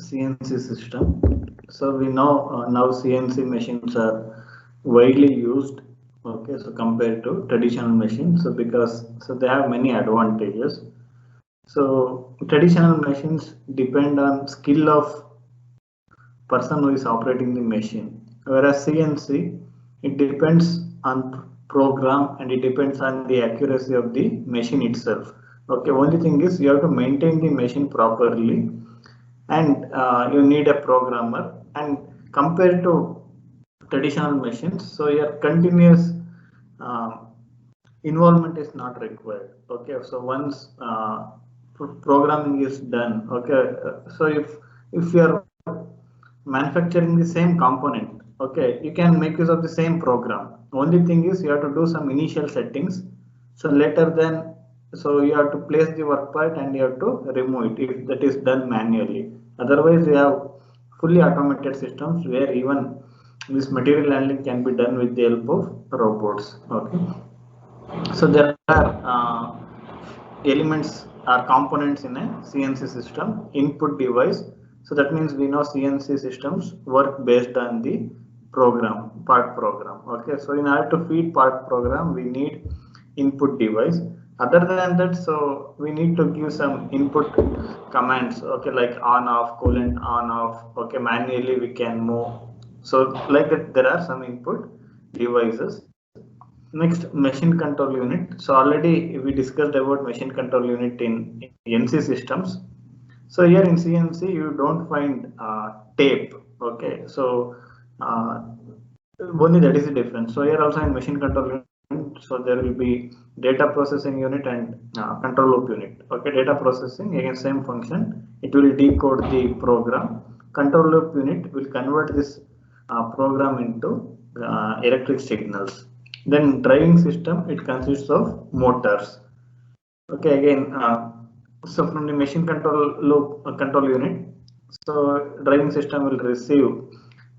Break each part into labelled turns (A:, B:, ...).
A: CNC system. So we know now CNC machines are widely used. Okay, so compared to traditional machines, so because they have many advantages. So traditional machines depend on skill of person who is operating the machine, whereas CNC, it depends on program and it depends on the accuracy of the machine itself. Okay, only thing is you have to maintain the machine properly, and you need a programmer. And compared to traditional machines, so your continuous uh, involvement is not required. Okay, so once programming is done, okay, so if you are manufacturing the same component, okay, you can make use of the same program. Only thing is you have to do some initial settings. So later then, so you have to place the work part and you have to remove it if that is done manually. Otherwise, we have fully automated systems where even this material handling can be done with the help of robots. Okay, so there are elements or components in a CNC system. Input device. So that means we know CNC systems work based on the part program. Okay, so in order to feed part program, we need input device. Other than that, so we need to give some input commands. Okay, like on off, coolant on off. Okay, manually we can move. So like that, there are some input devices. Next, machine control unit. So already we discussed about machine control unit in NC systems. So here in CNC you don't find tape. Okay, so only that is the difference. So here also in machine control unit, so there will be data processing unit and control loop unit. Okay, data processing, again same function. It will decode the program. Control loop unit will convert this program into electric signals. Then driving system, it consists of motors. Okay, again, so from the machine control loop control unit, so driving system will receive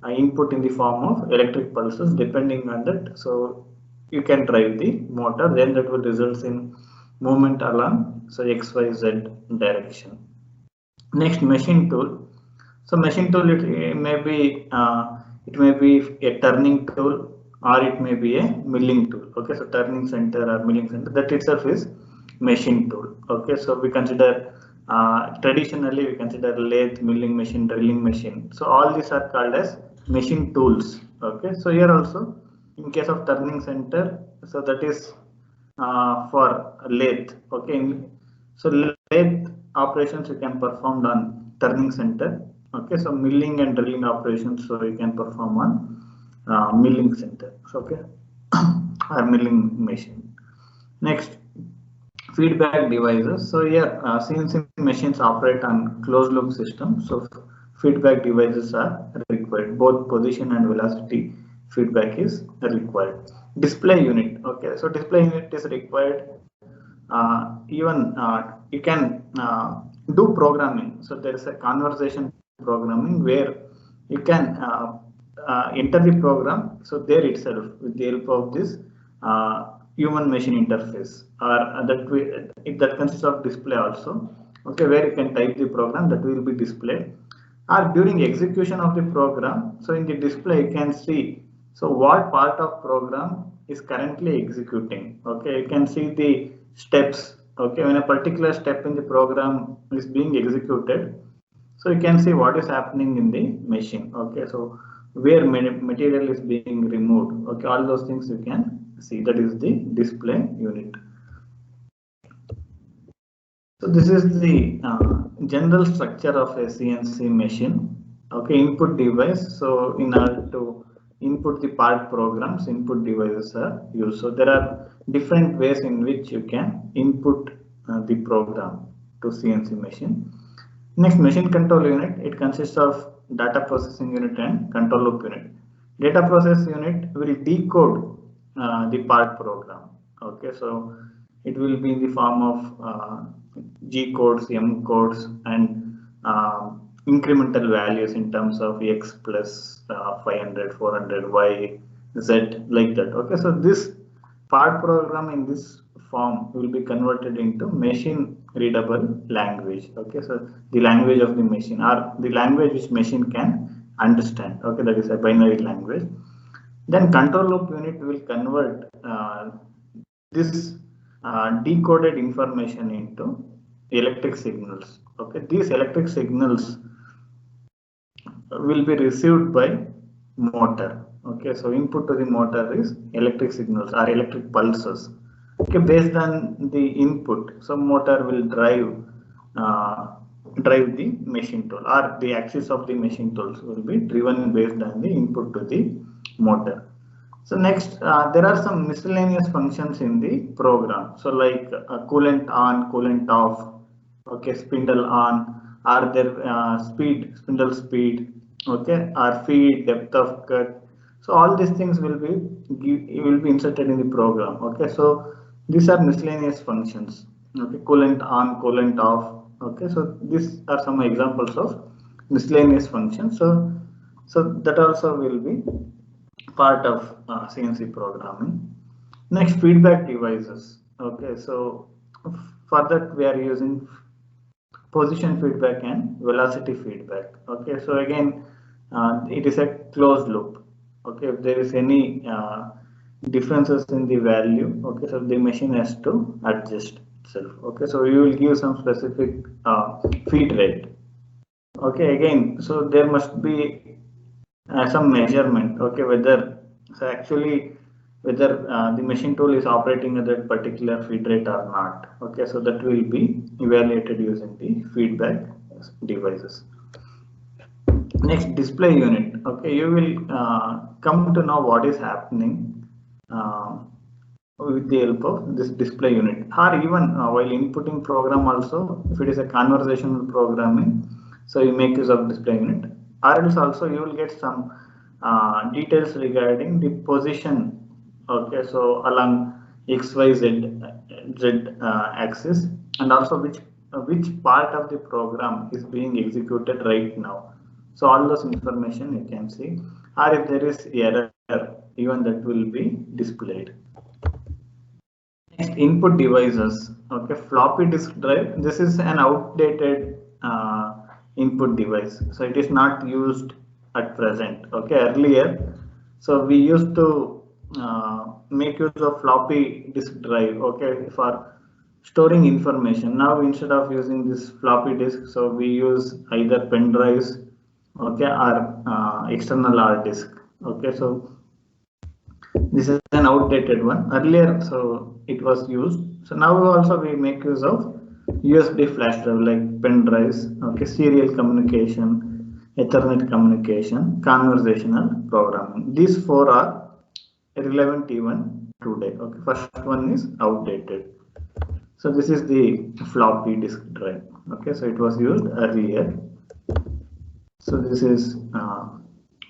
A: input in the form of electric pulses. Depending on that, so you can drive the motor. Then that will result in movement along so XYZ direction. Next, machine tool. So machine tool, it may be a turning tool or it may be a milling tool. Okay, so turning center or milling center, that itself is machine tool. Okay, so we consider traditionally we consider lathe, milling machine, drilling machine. So all these are called as machine tools. Okay, so here also in case of turning center, so that is for lathe. Okay, so lathe operations you can perform on turning center. Okay, so milling and drilling operations, so you can perform on milling center. So, okay, or milling machine. Next, feedback devices. So here CNC machines operate on closed loop system. So feedback devices are required. Both position and velocity feedback is required. Display unit. Okay, so display unit is required. Even you can do programming. So there is a conversation programming where you can enter the program. So there itself with the help of this human machine interface, or that consists of display also. Okay, where you can type the program that will be displayed, or during execution of the program. So in the display you can see so what part of program is currently executing. Okay, you can see the steps. Okay, when a particular step in the program is being executed, so you can see what is happening in the machine. Okay, so where material is being removed. Okay, all those things you can see. That is the display unit. So this is the general structure of a CNC machine. Okay, input device. So in order to input the part programs, input devices are used. So there are different ways in which you can input the program to CNC machine. Next, machine control unit. It consists of data processing unit and control loop unit. Data process unit will decode the part program. Okay, so it will be in the form of G codes, M codes, and incremental values in terms of X plus 500, 400, Y, Z, like that. Okay, so this part program in this form will be converted into machine readable language. Okay, so the language of the machine, or the language which machine can understand. Okay, that is a binary language. Then control loop unit will convert this decoded information into electric signals. Okay, these electric signals will be received by motor. Okay, so input to the motor is electric signals or electric pulses. Okay, based on the input, some motor will drive the machine tool, or the axis of the machine tools will be driven based on the input to the motor. So next, there are some miscellaneous functions in the program. So like coolant on, coolant off, okay, spindle on, are there spindle speed, okay, or feed, depth of cut. So all these things will be inserted in the program. Okay, so these are miscellaneous functions. Okay, coolant on, coolant off. Okay, so these are some examples of miscellaneous functions. So that also will be part of CNC programming. Next, feedback devices. Okay, so for that we are using position feedback and velocity feedback. Okay, so again, it is a closed loop. Okay, if there is any differences in the value, okay, so the machine has to adjust itself. Okay, so you will give some specific feed rate. Okay, again, so there must be some measurement. Okay, whether so actually whether the machine tool is operating at that particular feed rate or not. Okay, so that will be evaluated using the feedback devices. Next, display unit. Okay, you will come to know what is happening with the help of this display unit, or even while inputting program also, if it is a conversational programming, so you make use of display unit, or else also you will get some details regarding the position. Okay, so along x, y, z axis, and also which part of the program is being executed right now. So all those information you can see, or if there is error, even that will be displayed. Next, input devices. Okay, floppy disk drive. This is an outdated input device, so it is not used at present. Okay, earlier, so we used to make use of floppy disk drive. Okay, for storing information. Now instead of using this floppy disk, so we use either pen drives, okay, or external hard disk. Okay, so this is an outdated one. Earlier, so it was used. So now also we make use of USB flash drive like pen drives. Okay, serial communication, Ethernet communication, conversational programming. These four are relevant even today. Okay, first one is outdated. So this is the floppy disk drive. Okay, so it was used earlier. So this is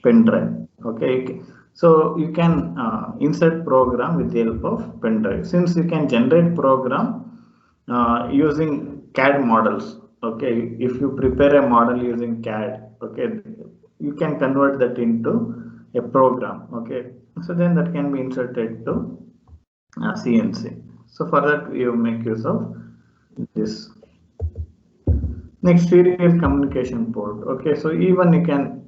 A: pen drive. Okay, so you can insert program with the help of pen drive. Since you can generate program using CAD models. Okay, if you prepare a model using CAD, okay, you can convert that into a program. Okay, so then that can be inserted to CNC. So for that you make use of this. Next, serial communication port. Okay, so even you can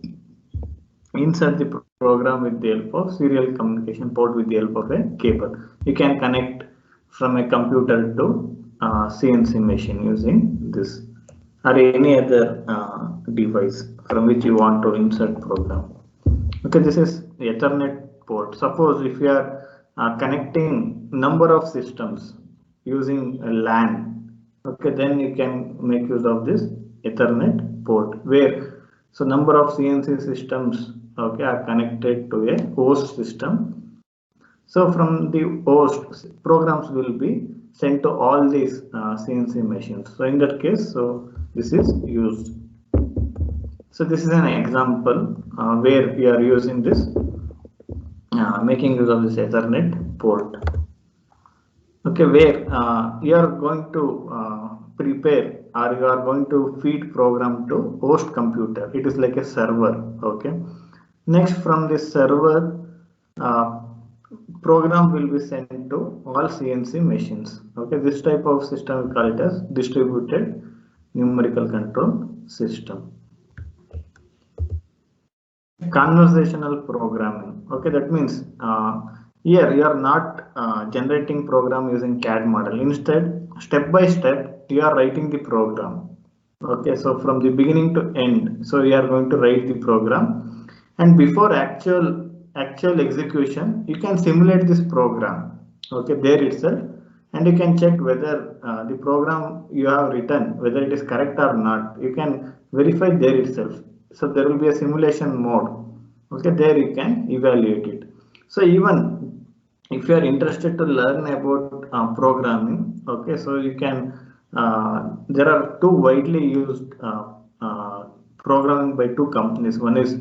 A: insert the program with the help of serial communication port with the help of a cable. You can connect from a computer to CNC machine using this, or any other device from which you want to insert program. Okay, this is Ethernet port. Suppose if you are connecting number of systems using a LAN, okay, then you can make use of this Ethernet port, where so number of CNC systems, okay, are connected to a host system. So from the host, programs will be sent to all these CNC machines. So in that case, so this is used. So this is an example where we are using this, making use of this Ethernet port. Okay, where you are going to prepare, or you are going to feed program to host computer. It is like a server. Okay. Next, from this server, program will be sent to all CNC machines. Okay, this type of system we call it as distributed numerical control system. Conversational programming. Okay, that means here you are not generating program using CAD model. Instead, step by step, you are writing the program. Okay, so from the beginning to end, so you are going to write the program, and before actual execution, you can simulate this program. Okay, there itself, and you can check whether the program you have written, whether it is correct or not. You can verify there itself. So there will be a simulation mode. Okay, there you can evaluate it. So even if you are interested to learn about programming, okay, so you can there are two widely used programming by two companies. One is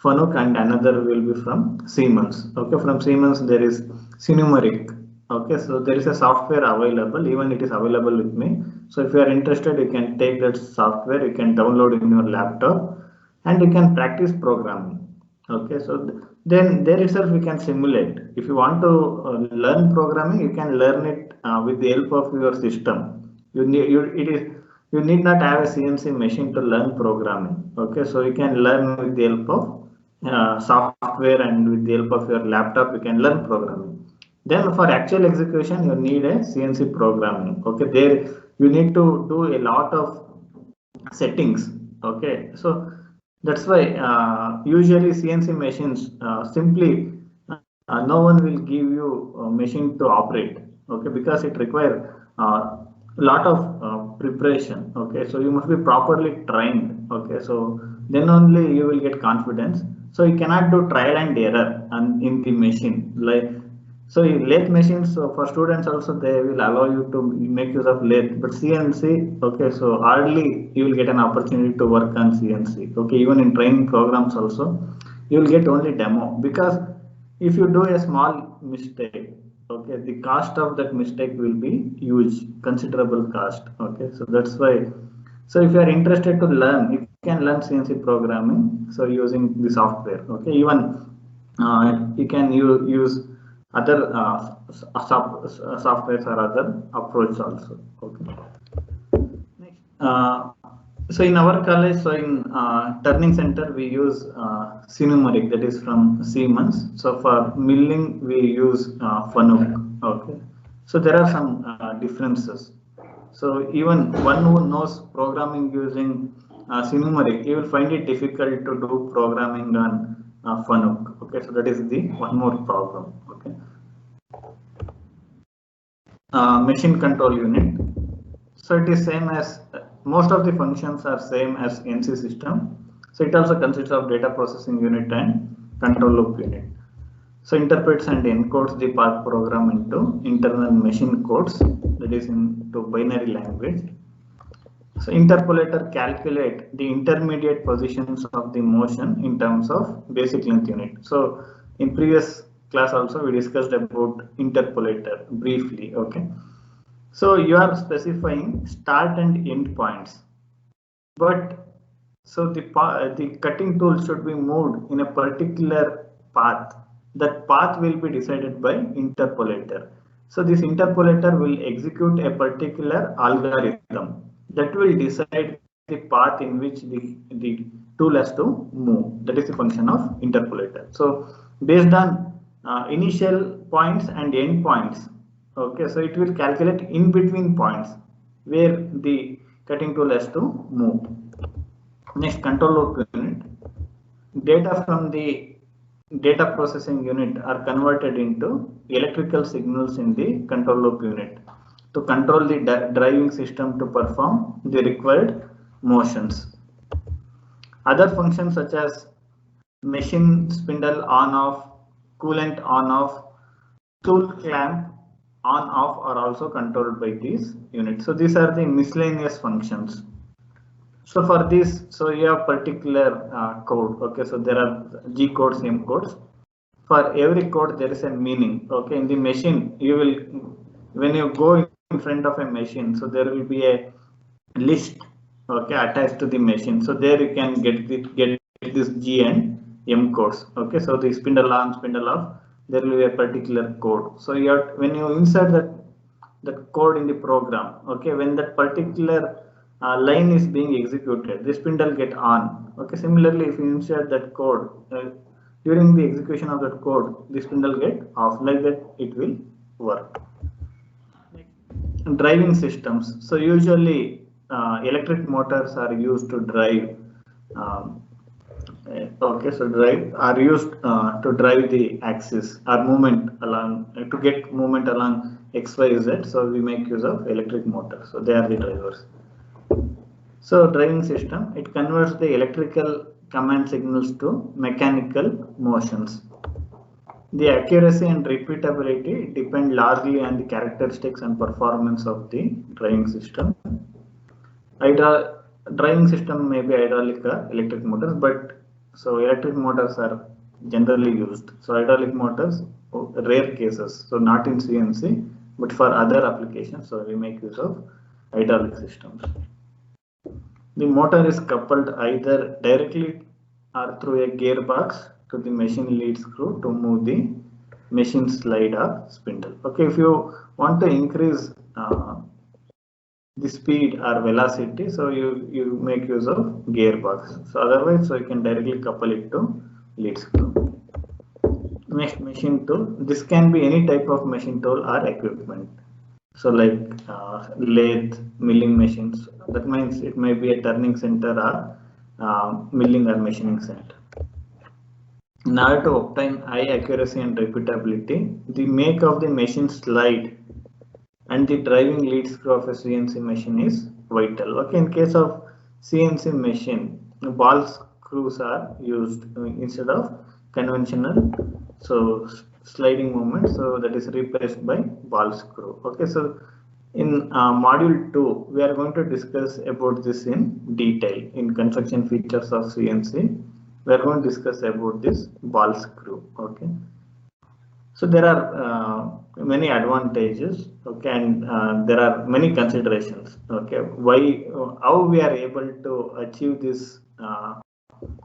A: Fanuc and another will be from Siemens. Okay, from Siemens there is Cinumeric. Okay, so there is a software available, even it is available with me. So if you are interested, you can take that software, you can download in your laptop, and you can practice programming. Okay, so then there itself we can simulate. If you want to learn programming, you can learn it with the help of your system. You need not have a CNC machine to learn programming. Okay, so you can learn with the help of software, and with the help of your laptop you can learn programming. Then for actual execution you need a CNC programming. Okay, there you need to do a lot of settings. Okay, so that's why usually CNC machines simply no one will give you a machine to operate. Okay, because it requires a lot of preparation. Okay, so you must be properly trained. Okay, so then only you will get confidence. So you cannot do trial and error in the machine. Like, so in lathe machines, so for students also they will allow you to make use of lathe, but CNC, okay, so hardly you will get an opportunity to work on CNC. Okay, even in training programs also, you will get only demo, because if you do a small mistake, okay, the cost of that mistake will be huge, considerable cost. Okay, so that's why. So if you are interested to learn, you can learn CNC programming. So using the software. Okay, even you can use other softwares or other approach also. Okay. Next, so in our college, so in turning center we use Cinumeric, that is from Siemens. So for milling we use Fanuc. Okay. So there are some differences. So even one who knows programming using Cinumeric, he will find it difficult to do programming on Fanuc. Okay, so that is the one more problem. Okay. Machine control unit. So it is same as most of the functions are same as NC system. So it also consists of data processing unit and control loop unit. So interprets and encodes the part program into internal machine codes, that is into binary language. So interpolator calculate the intermediate positions of the motion in terms of basic length unit. So in previous class also we discussed about interpolator briefly. Okay, so you are specifying start and end points, but so the cutting tool should be moved in a particular path. That path will be decided by interpolator. So this interpolator will execute a particular algorithm that will decide the path in which the tool has to move. That is the function of interpolator. So based on initial points and end points, okay, so it will calculate in between points where the cutting tool has to move. Next, control loop unit. Data from the data processing unit are converted into electrical signals in the control loop unit to control the driving system to perform the required motions. Other functions such as machine spindle on off, coolant on off, tool clamp on off are also controlled by these units. So these are the miscellaneous functions. So for this, so you have particular code. Okay, so there are G codes, M codes. For every code there is a meaning. Okay, in the machine you will, when you go in front of a machine, so there will be a list, okay, attached to the machine. So there you can get this G and M codes. Okay, so the spindle on, spindle off, there will be a particular code. So you have, when you insert that code in the program, okay, when that particular line is being executed, the spindle get on. Okay, similarly, if you insert that code during the execution of that code, the spindle get off. Like that, it will work. Driving systems. So usually electric motors are used to drive. Okay, so drive are used to drive the axis or movement along to get movement along X, Y, Z. So we make use of electric motors. So they are the drivers. So driving system, it converts the electrical command signals to mechanical motions. The accuracy and repeatability depend largely on the characteristics and performance of the driving system. Driving system may be hydraulic or electric motors, but so electric motors are generally used. So hydraulic motors, rare cases, so not in CNC, but for other applications. So we make use of hydraulic systems. The motor is coupled either directly or through a gearbox to the machine lead screw to move the machine slide or spindle. Okay, if you want to increase the speed or velocity, so you make use of gearbox. So otherwise, so you can directly couple it to lead screw. Next, machine tool. This can be any type of machine tool or equipment. So like lathe, milling machines. That means it may be a turning center or milling or machining center. In order to obtain high accuracy and repeatability, the make of the machine slide and the driving lead screw of a CNC machine is vital. Okay, in case of CNC machine, ball screws are used instead of conventional sliding movement. So that is replaced by ball screw. Okay, so in module 2, we are going to discuss about this in detail in construction features of CNC. We are going to discuss about this ball screw. Okay, so there are many advantages. Okay, and there are many considerations. Okay, how we are able to achieve this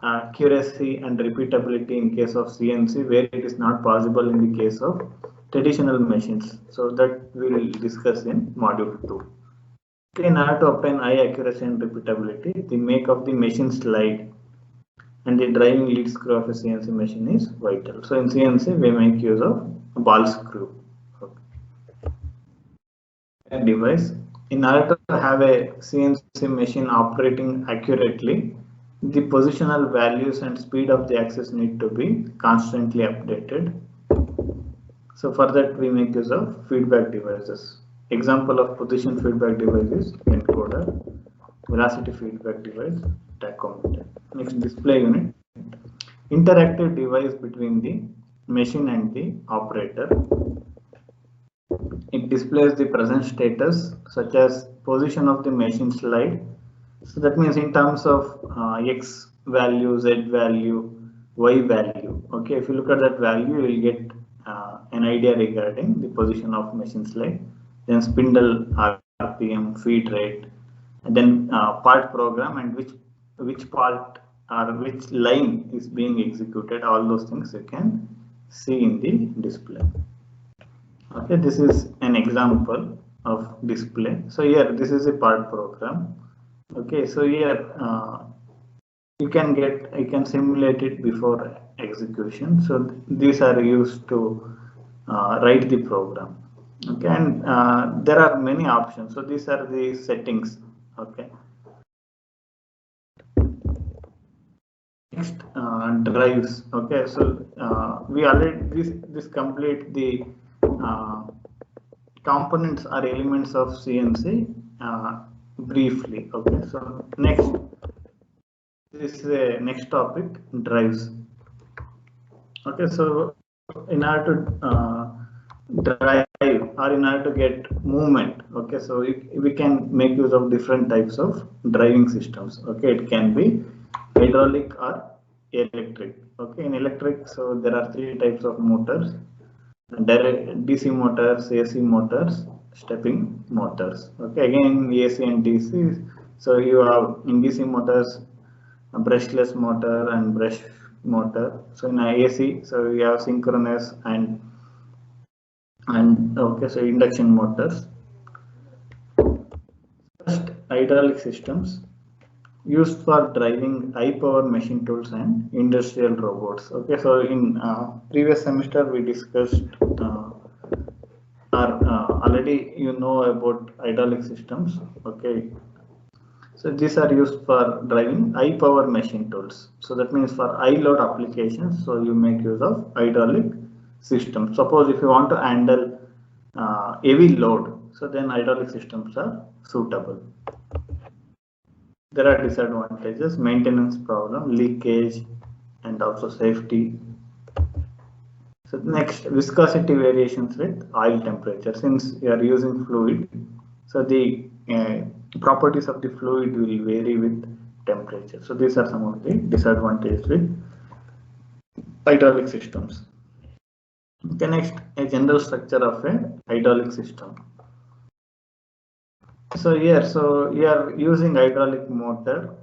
A: accuracy and repeatability in case of CNC, where it is not possible in the case of traditional machines. So that we will discuss in module 2. Okay, in order to obtain high accuracy and repeatability, the make of the machine slide and the driving lead screw of a CNC machine is vital. So in CNC, we make use of a ball screw. Okay. Device. In order to have a CNC machine operating accurately, the positional values and speed of the axis need to be constantly updated. So for that, we make use of feedback devices. Example of position feedback device is encoder, velocity feedback device, tachometer. Next, display unit. Interactive device between the machine and the operator. It displays the present status such as position of the machine slide. So that means in terms of X value, Z value, Y value. Okay, if you look at that value, you will get an idea regarding the position of machine slide. Then spindle RPM, feed rate, and then part program and which part or which line is being executed. All those things you can see in the display. Okay, this is an example of display. So here, this is a part program. Okay, so here you can simulate it before execution. So these are used to write the program. Okay, and there are many options. So these are the settings. Okay. Next, drives. Okay, so we already this complete the components or elements of CNC briefly. Okay, so next, this is a next topic, drives. Okay, so in order to drive or in order to get movement, okay, so we can make use of different types of driving systems. Okay, it can be hydraulic or electric. Okay, in electric, so there are 3 types of motors: direct DC motors, AC motors, stepping motors. Okay, again AC and DC. So you have in DC motors a brushless motor and motor. So in AC, so we have synchronous and okay, so induction motors. First, hydraulic systems used for driving high power machine tools and industrial robots. Okay, so in previous semester we discussed already you know about hydraulic systems. Okay, so these are used for driving high power machine tools. So that means for high load applications, so you make use of hydraulic system. Suppose if you want to handle heavy load, so then hydraulic systems are suitable. There are disadvantages: maintenance problem, leakage, and also safety. So next, viscosity variations with oil temperature. Since you are using fluid, so the properties of the fluid will vary with temperature. So these are some of the disadvantages with hydraulic systems. Okay, next, a general structure of a hydraulic system. So here, so you are using hydraulic motor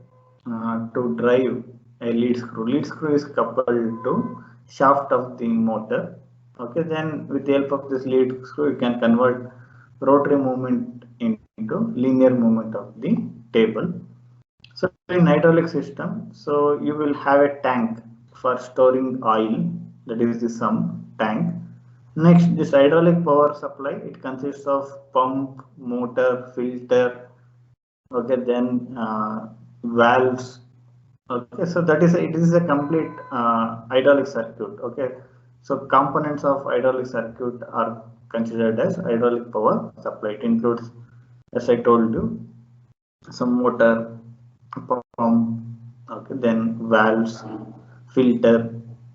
A: to drive a lead screw. Lead screw is coupled to shaft of the motor. Okay, then with the help of this lead screw, you can convert rotary movement into linear movement of the table. So in hydraulic system, so you will have a tank for storing oil, that is the sump tank. Next, this hydraulic power supply, it consists of pump, motor, filter, okay, then valves. Okay, so that is it is a complete hydraulic circuit. Okay, so components of hydraulic circuit are considered as hydraulic power supply. It includes, as I told you, some motor, pump, okay, then valves, filter.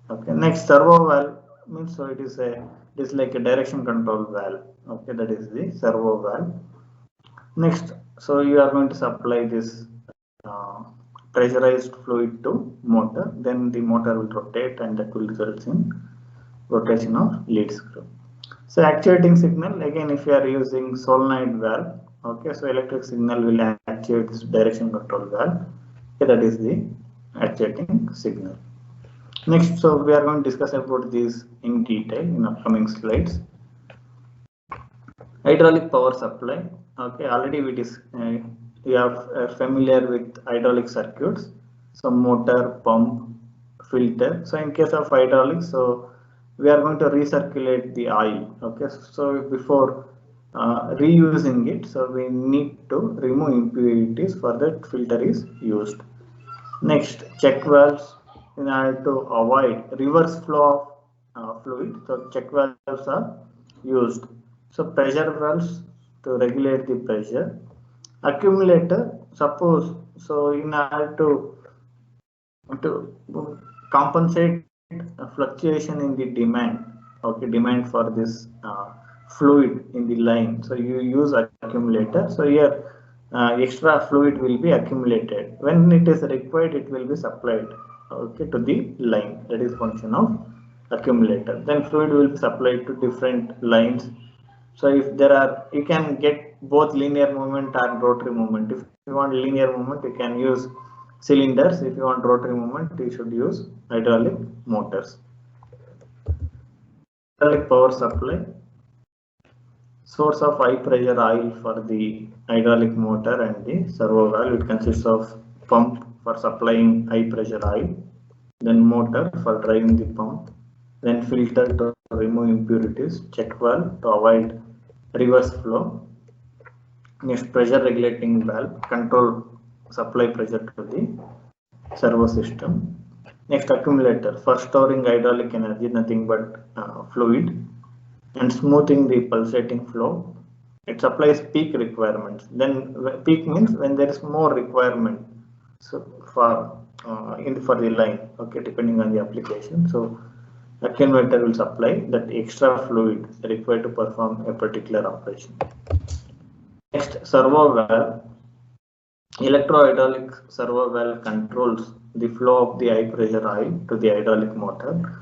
A: Okay, next, servo valve means, so it is like a direction control valve. Okay, that is the servo valve. Next, so you are going to supply this uh, pressurized fluid to motor, then the motor will rotate and that will result in rotation of lead screw. So actuating signal, again, if you are using solenoid valve, okay, so electric signal will actuate this direction control valve. Okay, that is the actuating signal. Next, so we are going to discuss about these in detail in upcoming slides. Hydraulic power supply. Okay, already we are familiar with hydraulic circuits. So motor, pump, filter. So in case of hydraulic, so we are going to recirculate the oil. Okay, so before reusing it, so we need to remove impurities. For that, filter is used. Next, check valves in order to avoid reverse flow of fluid. So check valves are used. So pressure valves to regulate the pressure. Accumulator, suppose, so in order to compensate fluctuation in the demand, okay, demand for this fluid in the line, so you use accumulator. So here extra fluid will be accumulated. When it is required, it will be supplied, okay, to the line. That is function of accumulator. Then fluid will be supplied to different lines. So if there are, you can get both linear movement and rotary movement. If you want linear movement, you can use cylinders. If you want rotary movement, you should use hydraulic motors. Hydraulic power supply. Source of high pressure oil for the hydraulic motor and the servo valve. It consists of pump for supplying high pressure oil, then motor for driving the pump, then filter to remove impurities, check valve to avoid reverse flow. Next, pressure regulating valve, control supply pressure to the servo system. Next, accumulator for storing hydraulic energy, nothing but fluid, and smoothing the pulsating flow. It supplies peak requirements. Then peak means when there is more requirement, so for for the line, okay, depending on the application. So accumulator will supply that extra fluid required to perform a particular operation. Next, servo valve. Electro-hydraulic servo valve controls the flow of the high pressure oil to the hydraulic motor.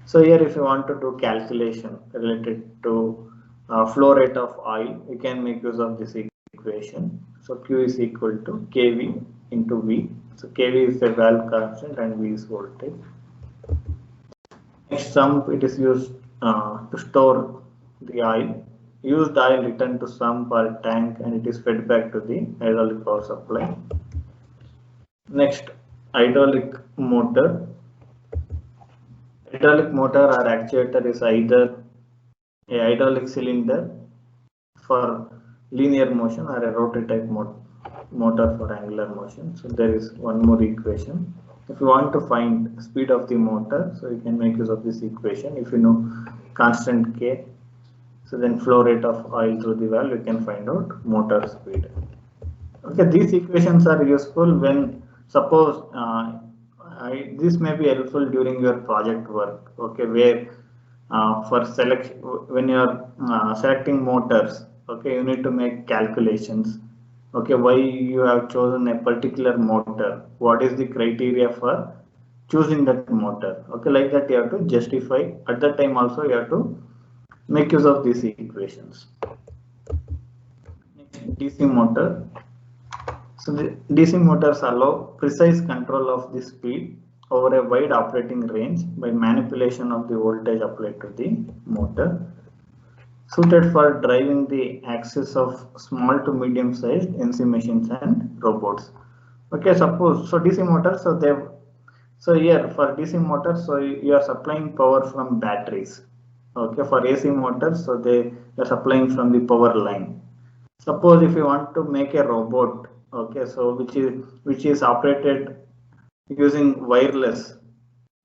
A: So here, if you want to do calculation related to flow rate of oil, you can make use of this equation. So Q is equal to KV into V. So KV is the valve constant and V is voltage. Next, sump, it is used to store the oil. Used oil returned to sump or tank and it is fed back to the hydraulic power supply. Next, hydraulic motor. Hydraulic motor or actuator is either a hydraulic cylinder for linear motion or a rotary type motor for angular motion. So there is one more equation. If you want to find speed of the motor, so you can make use of this equation. If you know constant K, so then flow rate of oil through the valve, you can find out motor speed. Okay, these equations are useful when suppose this may be helpful during your project work. Okay, where for selection, when you are selecting motors, okay, you need to make calculations. Okay, why you have chosen a particular motor? What is the criteria for choosing that motor? Okay, like that you have to justify. At that time also you have to make use of these equations. Next, DC motor. So the DC motors allow precise control of the speed over a wide operating range by manipulation of the voltage applied to the motor, suited for driving the axis of small to medium sized NC machines and robots. Okay, suppose so DC motors, so here for DC motors, so you are supplying power from batteries. Okay, for AC motors, so they are supplying from the power line. Suppose if you want to make a robot, okay, so which is operated using wireless.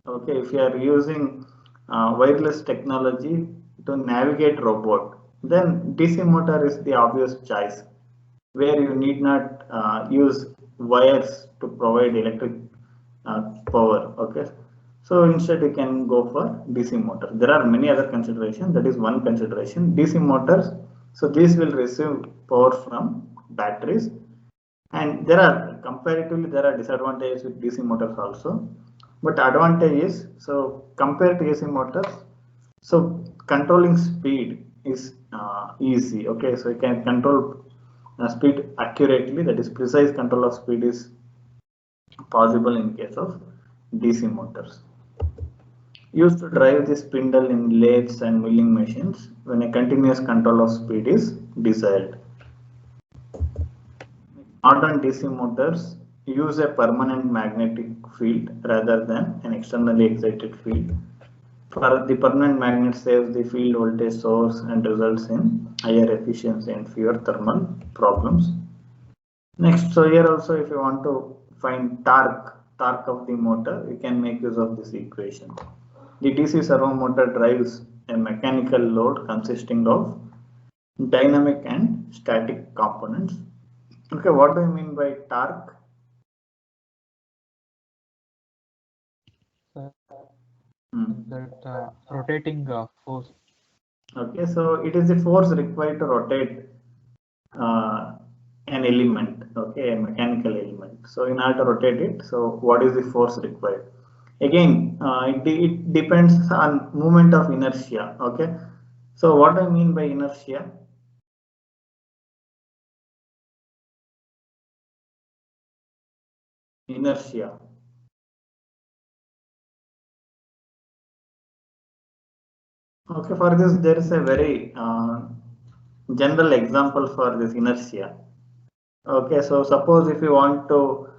A: Okay, if you are using wireless technology to navigate robot, then DC motor is the obvious choice, where you need not use wires to provide electric power. Okay, so instead you can go for DC motor. There are many other considerations. That is one consideration. DC motors, so these will receive power from batteries, and there are comparatively there are disadvantages with DC motors also. But advantage is, so compared to AC motors, so controlling speed is easy. Okay, so you can control speed accurately. That is, precise control of speed is possible in case of DC motors. Used to drive the spindle in lathes and milling machines when a continuous control of speed is desired. Modern DC motors use a permanent magnetic field rather than an externally excited field. For the permanent magnet saves the field voltage source and results in higher efficiency and fewer thermal problems. Next, so here also if you want to find torque of the motor, you can make use of this equation. The DC servo motor drives a mechanical load consisting of dynamic and static components. Okay, what do you mean by torque?
B: That rotating force.
A: Okay, so it is the force required to rotate an element, okay, a mechanical element. So in order to rotate it, so what is the force required? Again, it depends on movement of inertia. Okay, so what do I mean by inertia? Inertia. Okay, for this there is a very general example for this inertia. Okay, so suppose if you want to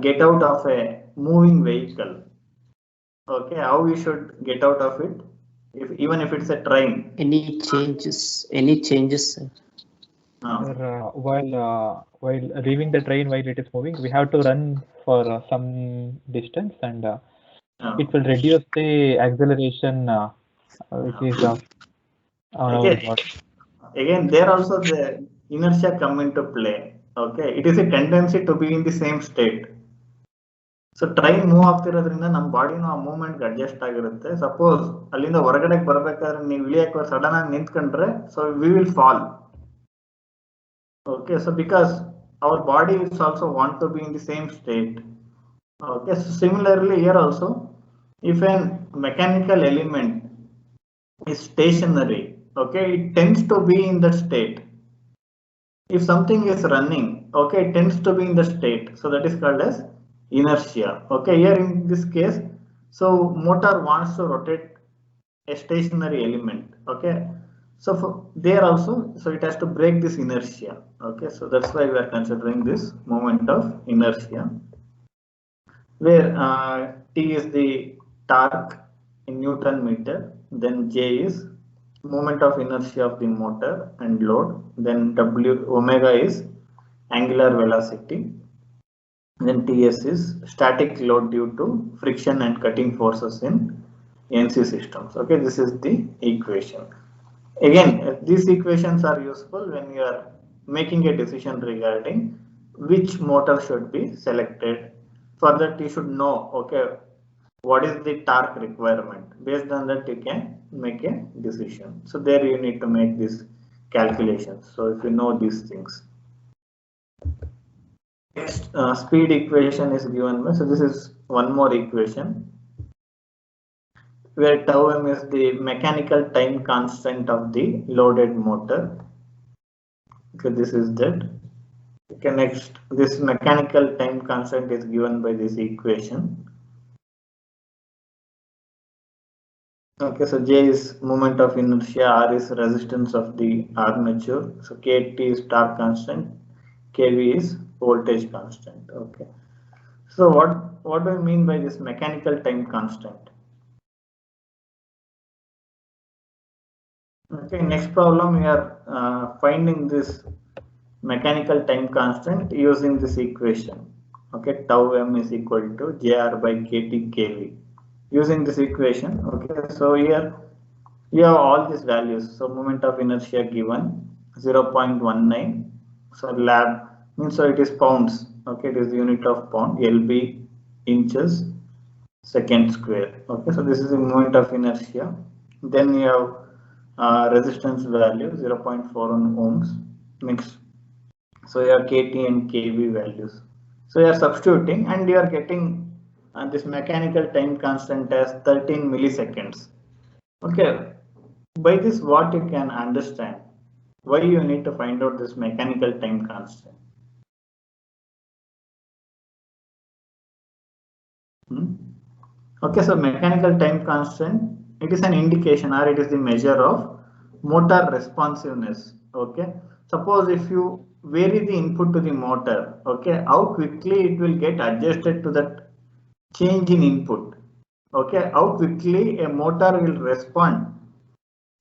A: get out of a moving vehicle, okay, how you should get out of it? Even if it's a train.
C: Any changes? Sir?
B: While leaving the train while it is moving, we have to run for some distance, and it will reduce the acceleration, which is
A: again, there also the inertia come into play. Okay, it is a tendency to be in the same state. So train move ಆಗ್ತಿರೋದ್ರಿಂದ ನಮ್ಮ ಬಾಡಿನೂ ಆ movement adjust ಆಗಿರುತ್ತೆ. Suppose ಅಲ್ಲಿಂದ ಹೊರಗಡೆ ಬರ್ಬೇಕಾದ್ರೆ ನೀವು ಇಳಿಯಕ್ಕೆ sudden ಆಗಿ ನಿಂತ್ಕೊಂಡ್ರೆ, so we will fall. Okay, so because our body is also want to be in the same state. Okay, so similarly here also, if a mechanical element is stationary, okay, it tends to be in that state. If something is running, okay, it tends to be in the state, so that is called as inertia. Okay, here in this case, so motor wants to rotate a stationary element. Okay, so for there also, so it has to break this inertia. Okay, so that's why we are considering this moment of inertia, where T is the torque in Newton meter, then J is moment of inertia of the motor and load, then W omega is angular velocity, then Ts is static load due to friction and cutting forces in NC systems. Okay, this is the equation. Again, these equations are useful when you are making a decision regarding which motor should be selected. For that, you should know, okay, what is the torque requirement. Based on that, you can make a decision. So there you need to make these calculations. So if you know these things. Next, speed equation is given by, so this is one more equation where tau m is the mechanical time constant of the loaded motor. Okay, this is that. Okay, next, this mechanical time constant is given by this equation. Okay, so J is moment of inertia, R is resistance of the armature, so KT is torque constant, KV is voltage constant. Okay, so what do I mean by this mechanical time constant? Okay, next problem, we are finding this mechanical time constant using this equation. Okay, tau m is equal to JR by KT KV. Using this equation, okay, so here you have all these values. So moment of inertia given 0.19. So lab means, so it is pounds. Okay, it is the unit of pound. LB inches second square. Okay, so this is the moment of inertia. Then you have resistance value 0.41 ohms. Next, so you have KT and KV values. So you are substituting and you are getting this mechanical time constant as 13 milliseconds. Okay, by this what you can understand, why you need to find out this mechanical time constant. Okay, so mechanical time constant, it is an indication or it is the measure of motor responsiveness. Okay, suppose if you vary the input to the motor, okay, how quickly it will get adjusted to that change in input. Okay, how quickly a motor will respond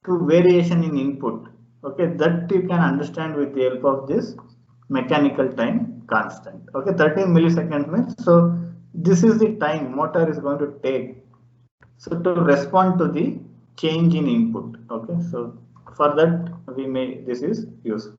A: to variation in input. Okay, that you can understand with the help of this mechanical time constant. Okay, 13 milliseconds means, so this is the time motor is going to take, so to respond to the change in input. Okay, so for that we may, this is useful.